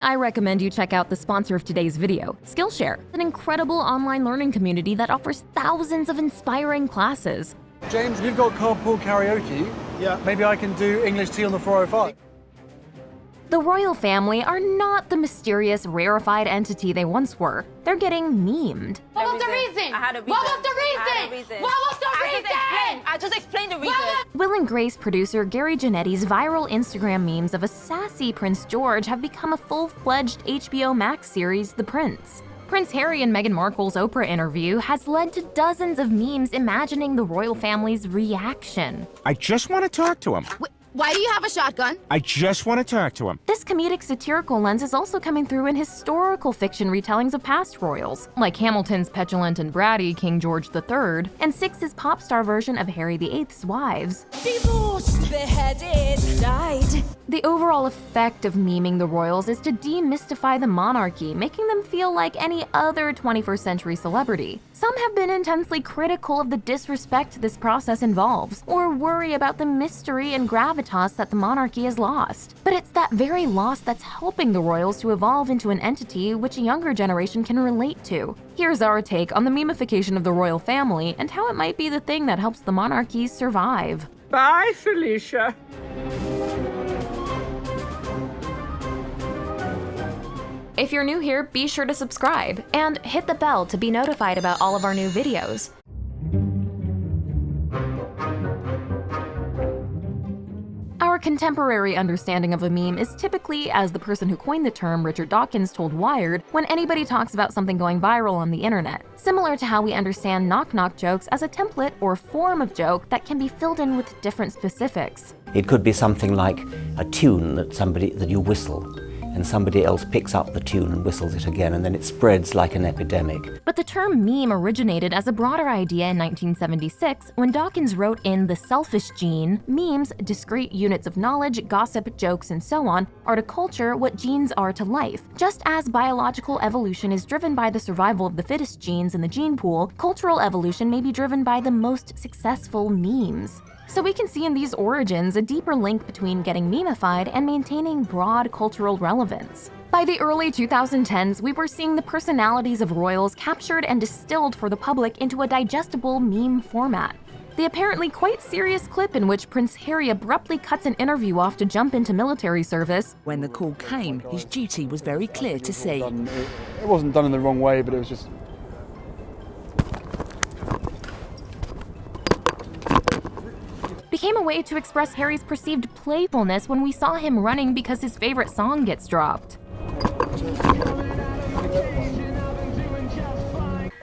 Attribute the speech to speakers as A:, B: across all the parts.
A: I recommend you check out the sponsor of today's video, Skillshare, an incredible online learning community that offers thousands of inspiring classes.
B: James, you've got carpool karaoke. Yeah. Maybe I can do English tea on the 405.
A: The royal family are not the mysterious, rarefied entity they once were. They're getting memed.
C: What was the reason? What was the reason? What was the reason?
D: I just explained the reason.
A: Will and Grace producer Gary Janetti's viral Instagram memes of a sassy Prince George have become a full-fledged HBO Max series, The Prince. Prince Harry and Meghan Markle's Oprah interview has led to dozens of memes imagining the royal family's reaction.
E: I just want to talk to him.
C: Why do you have a shotgun?
E: I just want to talk to him.
A: This comedic satirical lens is also coming through in historical fiction retellings of past royals, like Hamilton's petulant and bratty King George III, and Six's pop star version of Harry VIII's wives.
D: Divorced, beheaded, died.
A: The overall effect of memeing the royals is to demystify the monarchy, making them feel like any other 21st century celebrity. Some have been intensely critical of the disrespect this process involves, or worry about the mystery and gravitas that the monarchy has lost. But it's that very loss that's helping the royals to evolve into an entity which a younger generation can relate to. Here's our take on the meme-ification of the royal family and how it might be the thing that helps the monarchy survive.
F: Bye, Felicia.
A: If you're new here, be sure to subscribe and hit the bell to be notified about all of our new videos. Our contemporary understanding of a meme is typically, as the person who coined the term, Richard Dawkins, told Wired, when anybody talks about something going viral on the internet. Similar to how we understand knock-knock jokes as a template or form of joke that can be filled in with different specifics.
G: It could be something like a tune that you whistle, and somebody else picks up the tune and whistles it again, and then it spreads like an epidemic.
A: But the term meme originated as a broader idea in 1976 when Dawkins wrote in The Selfish Gene, memes, discrete units of knowledge, gossip, jokes, and so on, are to culture what genes are to life. Just as biological evolution is driven by the survival of the fittest genes in the gene pool, cultural evolution may be driven by the most successful memes. So we can see in these origins a deeper link between getting meme-ified and maintaining broad cultural relevance. By the early 2010s, we were seeing the personalities of royals captured and distilled for the public into a digestible meme format. The apparently quite serious clip in which Prince Harry abruptly cuts an interview off to jump into military service.
H: When the call came, his duty was very clear to see.
B: It wasn't done in the wrong way, but it was just...
A: became a way to express Harry's perceived playfulness when we saw him running because his favorite song gets dropped.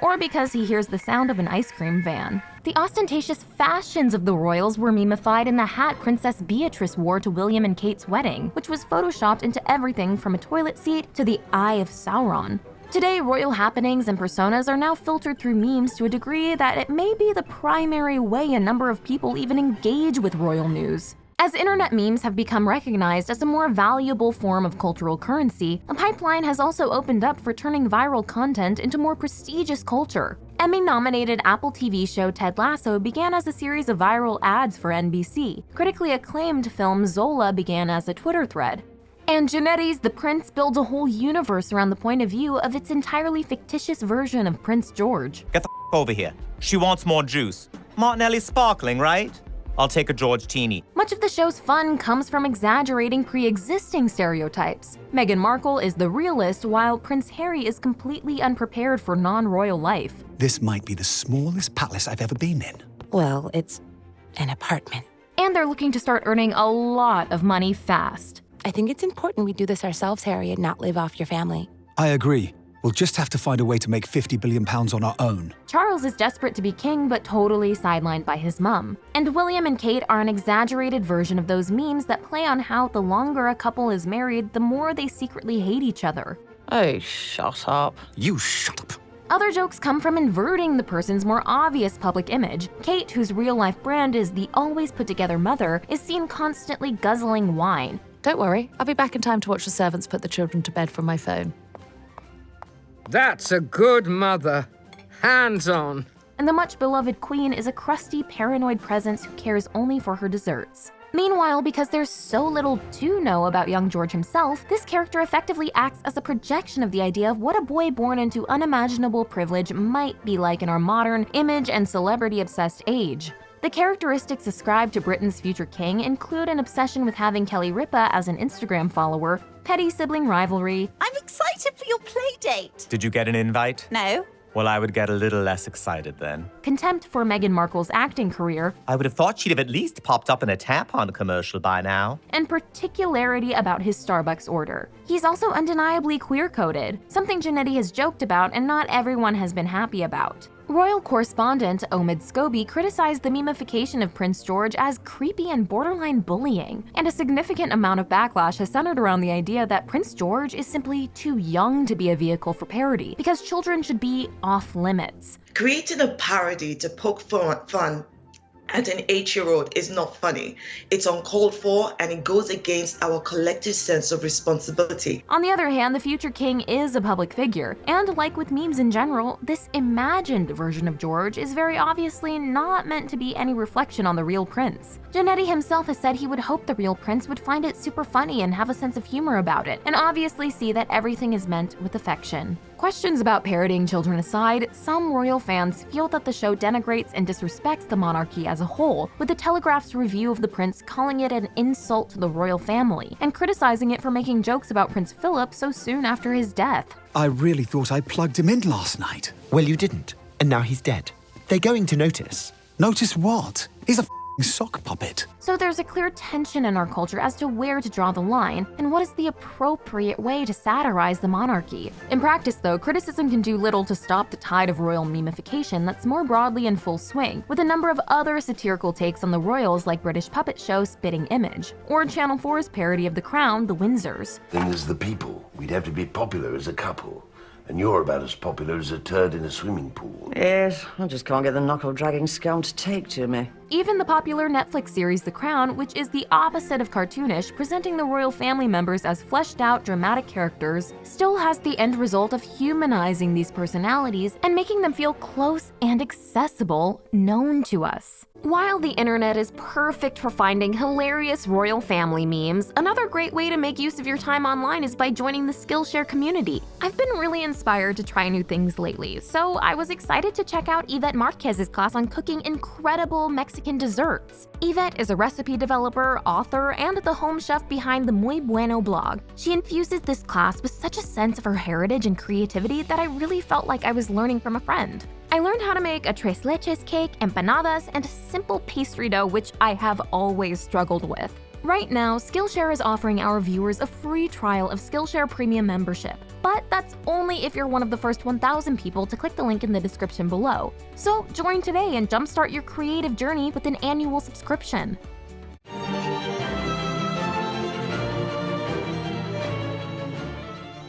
A: Or because he hears the sound of an ice cream van. The ostentatious fashions of the royals were meme-ified in the hat Princess Beatrice wore to William and Kate's wedding, which was photoshopped into everything from a toilet seat to the Eye of Sauron. Today, royal happenings and personas are now filtered through memes to a degree that it may be the primary way a number of people even engage with royal news. As internet memes have become recognized as a more valuable form of cultural currency, a pipeline has also opened up for turning viral content into more prestigious culture. Emmy-nominated Apple TV show Ted Lasso began as a series of viral ads for NBC. Critically acclaimed film Zola began as a Twitter thread. And Janetti's The Prince builds a whole universe around the point of view of its entirely fictitious version of Prince George.
I: Get the over here. She wants more juice. Martinelli sparkling, right? I'll take a George Teeny.
A: Much of the show's fun comes from exaggerating pre-existing stereotypes. Meghan Markle is the realist, while Prince Harry is completely unprepared for non-royal life.
J: This might be the smallest palace I've ever been in.
H: Well, it's an apartment.
A: And they're looking to start earning a lot of money fast.
H: I think it's important we do this ourselves, Harry, and not live off your family.
J: I agree. We'll just have to find a way to make £50 billion on our own.
A: Charles is desperate to be king, but totally sidelined by his mum. And William and Kate are an exaggerated version of those memes that play on how the longer a couple is married, the more they secretly hate each other.
F: Oh, shut up.
J: You shut up.
A: Other jokes come from inverting the person's more obvious public image. Kate, whose real-life brand is the always put-together mother, is seen constantly guzzling wine.
K: Don't worry, I'll be back in time to watch the servants put the children to bed from my phone.
F: That's a good mother. Hands on.
A: And the much-beloved queen is a crusty, paranoid presence who cares only for her desserts. Meanwhile, because there's so little to know about young George himself, this character effectively acts as a projection of the idea of what a boy born into unimaginable privilege might be like in our modern, image and celebrity-obsessed age. The characteristics ascribed to Britain's future king include an obsession with having Kelly Ripa as an Instagram follower, petty sibling rivalry.
L: I'm excited for your playdate.
I: Did you get an invite?
L: No.
I: Well, I would get a little less excited then.
A: Contempt for Meghan Markle's acting career,
I: I would have thought she'd have at least popped up in a tampon commercial by now.
A: and particularity about his Starbucks order. He's also undeniably queer-coded, something Jannetty has joked about and not everyone has been happy about. Royal correspondent Omid Scobie criticized the meme-ification of Prince George as creepy and borderline bullying, and a significant amount of backlash has centered around the idea that Prince George is simply too young to be a vehicle for parody, because children should be off-limits.
M: Creating a parody to poke fun at an 8-year-old is not funny. It's uncalled for, and it goes against our collective sense of responsibility.
A: On the other hand, the future king is a public figure, and like with memes in general, this imagined version of George is very obviously not meant to be any reflection on the real prince. Jannetty himself has said he would hope the real prince would find it super funny and have a sense of humor about it, and obviously see that everything is meant with affection. Questions about parodying children aside, some royal fans feel that the show denigrates and disrespects the monarchy as a whole, with the Telegraph's review of The Prince calling it an insult to the royal family, and criticizing it for making jokes about Prince Philip so soon after his death.
J: I really thought I plugged him in last night.
N: Well, you didn't, and now he's dead. They're going to notice.
J: Notice what? He's a sock puppet.
A: So there's a clear tension in our culture as to where to draw the line and what is the appropriate way to satirize the monarchy. In practice, though, criticism can do little to stop the tide of royal meme-ification that's more broadly in full swing, with a number of other satirical takes on the royals like British puppet show Spitting Image, or Channel 4's parody of The Crown, The Windsors.
O: Then there's the people. We'd have to be popular as a couple. And you're about as popular as a turd in a swimming pool.
P: Yes, I just can't get the knuckle-dragging scum to take to me.
A: Even the popular Netflix series The Crown, which is the opposite of cartoonish, presenting the royal family members as fleshed-out, dramatic characters, still has the end result of humanizing these personalities and making them feel close and accessible, known to us. While the internet is perfect for finding hilarious royal family memes, another great way to make use of your time online is by joining the Skillshare community. I've been really inspired to try new things lately, so I was excited to check out Yvette Marquez's class on cooking incredible Mexican desserts. Yvette is a recipe developer, author, and the home chef behind the Muy Bueno blog. She infuses this class with such a sense of her heritage and creativity that I really felt like I was learning from a friend. I learned how to make a tres leches cake, empanadas, and a simple pastry dough, which I have always struggled with. Right now, Skillshare is offering our viewers a free trial of Skillshare Premium membership, but that's only if you're one of the first 1,000 people to click the link in the description below. So join today and jumpstart your creative journey with an annual subscription.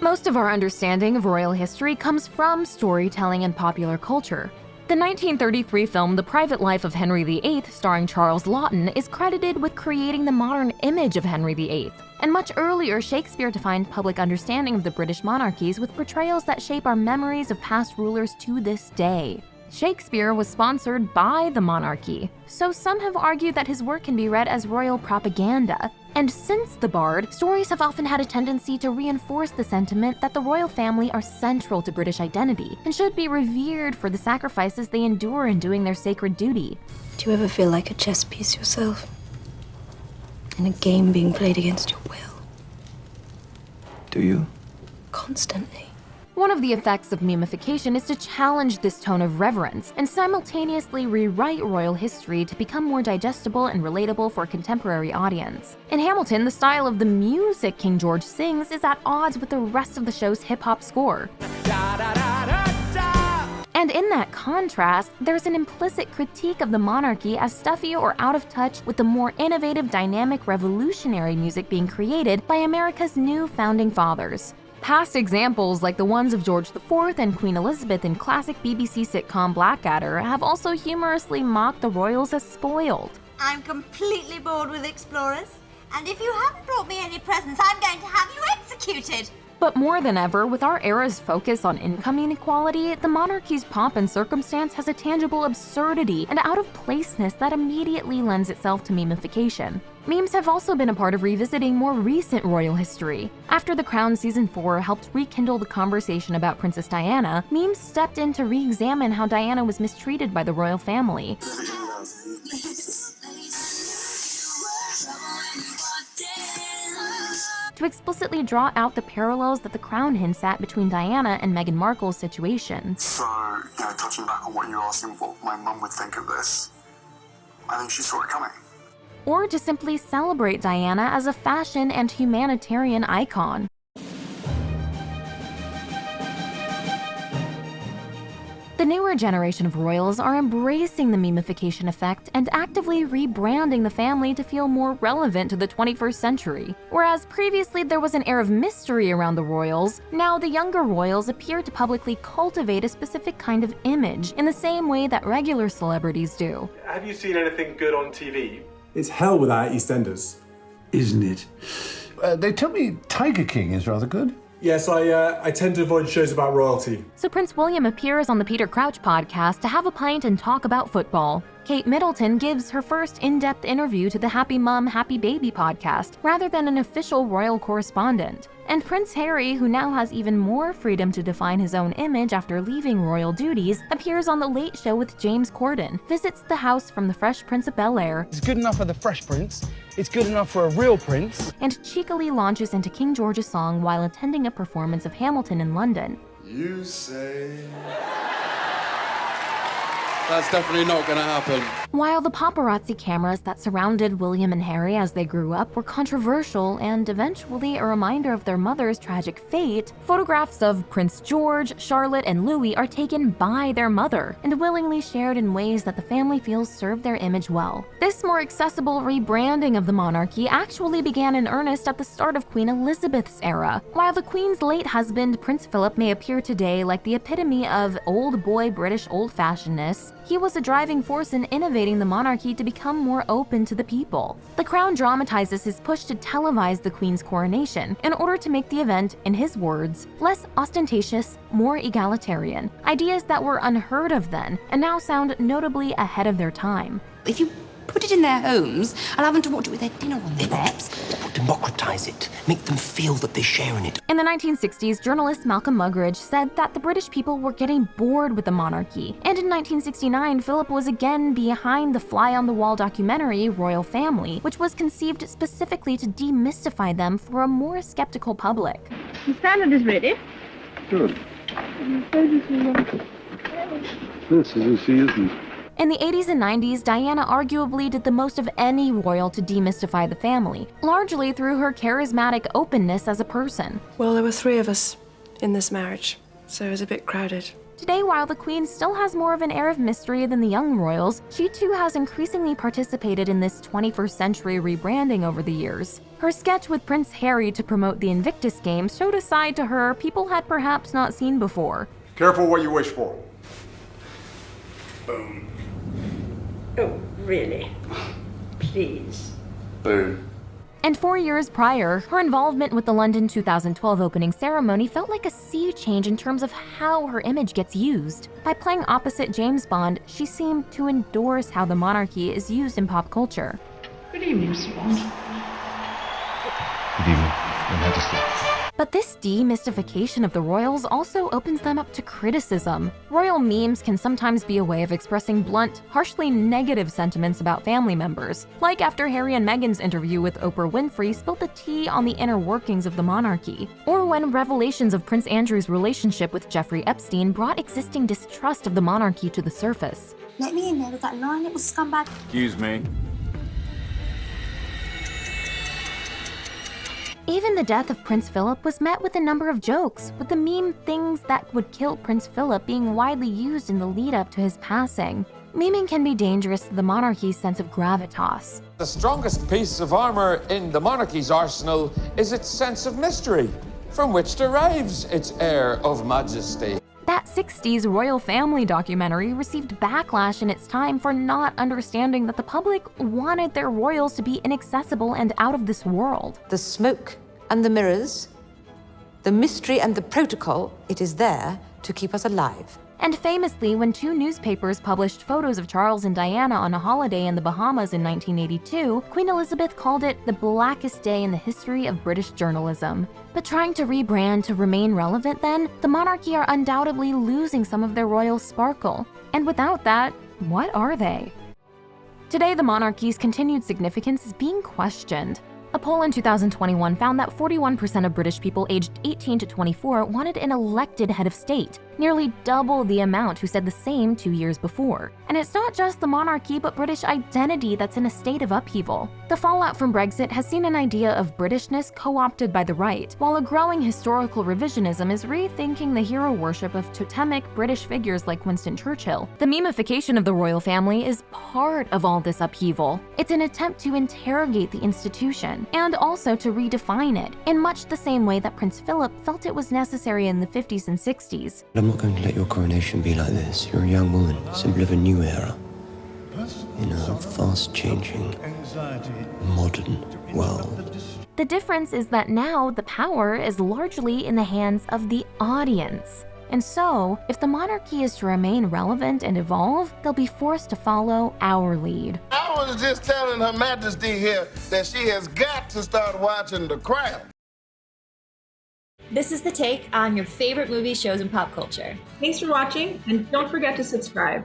A: Most of our understanding of royal history comes from storytelling and popular culture. The 1933 film The Private Life of Henry VIII, starring Charles Laughton, is credited with creating the modern image of Henry VIII. And much earlier, Shakespeare defined public understanding of the British monarchies with portrayals that shape our memories of past rulers to this day. Shakespeare was sponsored by the monarchy, so some have argued that his work can be read as royal propaganda. And since The Bard, stories have often had a tendency to reinforce the sentiment that the royal family are central to British identity and should be revered for the sacrifices they endure in doing their sacred duty.
Q: Do you ever feel like a chess piece yourself? In a game being played against your will?
J: Do you?
Q: Constantly.
A: One of the effects of meme-ification is to challenge this tone of reverence and simultaneously rewrite royal history to become more digestible and relatable for a contemporary audience. In Hamilton, the style of the music King George sings is at odds with the rest of the show's hip-hop score. And in that contrast, there's an implicit critique of the monarchy as stuffy or out of touch with the more innovative, dynamic, revolutionary music being created by America's new founding fathers. Past examples like the ones of George IV and Queen Elizabeth in classic BBC sitcom Blackadder have also humorously mocked the royals as spoiled.
L: I'm completely bored with explorers, and if you haven't brought me any presents, I'm going to have you executed.
A: But more than ever, with our era's focus on income inequality, the monarchy's pomp and circumstance has a tangible absurdity and out-of-placeness that immediately lends itself to meme-ification. Memes have also been a part of revisiting more recent royal history. After The Crown Season 4 helped rekindle the conversation about Princess Diana, memes stepped in to re-examine how Diana was mistreated by the royal family. To explicitly draw out the parallels that The Crown hints at between Diana and Meghan Markle's situation.
R: So, touching back on what you're asking, what my mum would think of this, I think she saw it coming.
A: Or to simply celebrate Diana as a fashion and humanitarian icon. The newer generation of royals are embracing the meme-ification effect and actively rebranding the family to feel more relevant to the 21st century. Whereas previously there was an air of mystery around the royals, now the younger royals appear to publicly cultivate a specific kind of image in the same way that regular celebrities do.
S: Have you seen anything good on TV?
T: It's hell without EastEnders.
O: Isn't it? They tell me Tiger King is rather good.
T: Yes, I tend to avoid shows about royalty.
A: So Prince William appears on the Peter Crouch podcast to have a pint and talk about football. Kate Middleton gives her first in-depth interview to the Happy Mum, Happy Baby podcast, rather than an official royal correspondent. And Prince Harry, who now has even more freedom to define his own image after leaving royal duties, appears on The Late Show with James Corden, visits the house from the Fresh Prince of Bel-Air.
B: It's good enough for the Fresh Prince. It's good enough for a real prince.
A: And cheekily launches into King George's song while attending a performance of Hamilton in London.
R: You say...
U: That's definitely not gonna happen.
A: While the paparazzi cameras that surrounded William and Harry as they grew up were controversial and eventually a reminder of their mother's tragic fate, photographs of Prince George, Charlotte, and Louis are taken by their mother and willingly shared in ways that the family feels serve their image well. This more accessible rebranding of the monarchy actually began in earnest at the start of Queen Elizabeth's era. While the Queen's late husband, Prince Philip, may appear today like the epitome of old boy British old-fashionedness, he was a driving force in innovating the monarchy to become more open to the people. The Crown dramatizes his push to televise the Queen's coronation in order to make the event, in his words, less ostentatious, more egalitarian. Ideas that were unheard of then and now sound notably ahead of their time.
V: If you put it in their homes, allow them to watch it with their dinner on their laps.
N: Democratize it. Make them feel that they share in it.
A: In the 1960s, journalist Malcolm Muggeridge said that the British people were getting bored with the monarchy. And in 1969, Philip was again behind the fly-on-the-wall documentary Royal Family, which was conceived specifically to demystify them for a more skeptical public.
W: The salad is ready.
R: Good. This is who she isn't.
A: In the 80s and 90s, Diana arguably did the most of any royal to demystify the family, largely through her charismatic openness as a person.
Q: Well, there were 3 of us in this marriage, so it was a bit crowded.
A: Today, while the Queen still has more of an air of mystery than the young royals, she too has increasingly participated in this 21st century rebranding over the years. Her sketch with Prince Harry to promote the Invictus Games showed a side to her people had perhaps not seen before.
R: Careful what you wish for. Boom.
W: Oh, really? Please.
R: Boom.
A: And 4 years prior, her involvement with the London 2012 opening ceremony felt like a sea change in terms of how her image gets used. By playing opposite James Bond, she seemed to endorse how the monarchy is used in pop culture.
W: Good evening, Mr. Bond.
R: Good evening, Your Majesty.
A: But this demystification of the royals also opens them up to criticism. Royal memes can sometimes be a way of expressing blunt, harshly negative sentiments about family members, like after Harry and Meghan's interview with Oprah Winfrey spilled the tea on the inner workings of the monarchy, or when revelations of Prince Andrew's relationship with Jeffrey Epstein brought existing distrust of the monarchy to the surface.
L: Let me in there with that lying little scumbag.
U: Excuse me.
A: Even the death of Prince Philip was met with a number of jokes, with the meme "things that would kill Prince Philip" being widely used in the lead-up to his passing. Memeing can be dangerous to the monarchy's sense of gravitas.
X: The strongest piece of armor in the monarchy's arsenal is its sense of mystery, from which derives its air of majesty.
A: That 60s royal family documentary received backlash in its time for not understanding that the public wanted their royals to be inaccessible and out of this world.
V: The smoke and the mirrors, the mystery and the protocol, it is there to keep us alive.
A: And famously, when 2 newspapers published photos of Charles and Diana on a holiday in the Bahamas in 1982, Queen Elizabeth called it the blackest day in the history of British journalism. But trying to rebrand to remain relevant then, the monarchy are undoubtedly losing some of their royal sparkle. And without that, what are they? Today, the monarchy's continued significance is being questioned. A poll in 2021 found that 41% of British people aged 18 to 24 wanted an elected head of state, nearly double the amount who said the same 2 years before. And it's not just the monarchy, but British identity that's in a state of upheaval. The fallout from Brexit has seen an idea of Britishness co-opted by the right, while a growing historical revisionism is rethinking the hero worship of totemic British figures like Winston Churchill. The meme-ification of the royal family is part of all this upheaval. It's an attempt to interrogate the institution, and also to redefine it, in much the same way that Prince Philip felt it was necessary in the 50s and 60s.
C: I'm not going to let your coronation be like this. You're a young woman, symbol of a new era. In a fast-changing, modern world.
A: The difference is that now the power is largely in the hands of the audience. And so, if the monarchy is to remain relevant and evolve, they'll be forced to follow our lead.
D: I was just telling Her Majesty here that she has got to start watching The Crown.
E: This is The Take on your favorite movies, shows, and pop culture.
W: Thanks for watching, and don't forget to subscribe.